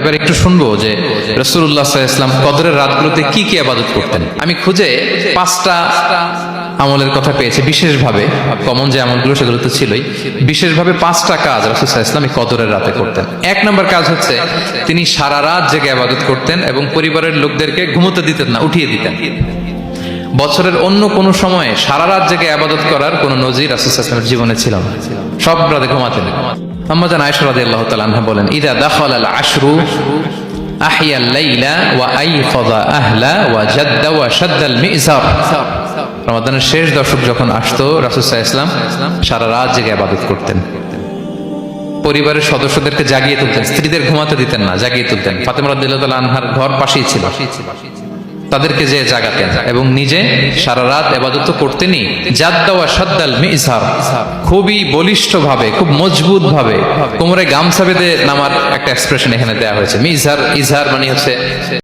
এবার একটু শুনবো যে রাসূলুল্লাহ সাল্লাল্লাহু আলাইহি ওয়াসাল্লাম কদরের রাতগুলোতে কি কি ইবাদত করতেন। আমি খুঁজে 5টা আমলের কথা পেয়েছি বিশেষভাবে, কমন যে আমলগুলো সেগুলো তো ছিলই, বিশেষভাবে 5টা কাজ রাসূল সাল্লাল্লাহু আলাইহি ওয়াসাল্লাম এই কদরের রাতে করতেন। 1 নম্বর কাজ হচ্ছে তিনি সারা রাত জেগে ইবাদত করতেন এবং পরিবারের লোকদেরকে ঘুমোতে দিতেন না, উঠিয়ে দিতেন। বছরের অন্য কোনো সময়ে সারা রাত জেগে ইবাদত করার কোনো নজির রাসূল সাল্লাল্লাহু আলাইহি ওয়াসাল্লামের জীবনে ছিল না। সব রাতে ঘুমাতেন। আম্মা জান আয়েশা রাদিয়াল্লাহু তাআলা আনহা বলেন, ইযা দাখালাল আশরু আহইয়াল লাইলা ওয়া আইফাযা আহলা ওয়া জাদ্দা ওয়া শাদ্দাল মিজার। রমাদানের শেষ দশক যখন আসতো রাসূল সাল্লাল্লাহু আলাইহি ওয়াসাল্লাম সারা রাত জেগে ইবাদত করতেন। পরিবারের সদস্যদেরকে জাগিয়ে তুলতেন, স্ত্রীদের ঘুমাতে দিতেন না, জাগিয়ে তুলতেন। ফাতেমা রাদিয়াল্লাহু তাআলা আনহার ঘর পাশেই ছিল, তাদেরকে যে জাগাতেন এবং নিজে সারা রাত ইবাদত করতেনই। জাদ্দা ওয়া শাদ্দাল মিজার, খুবই বলিষ্ঠ ভাবে, খুব মজবুত ভাবে কোমরে গামছা বেঁধে নামার একটা এক্সপ্রেশন এখানে দেওয়া হয়েছে। মিজার, ইজহার মানে হচ্ছে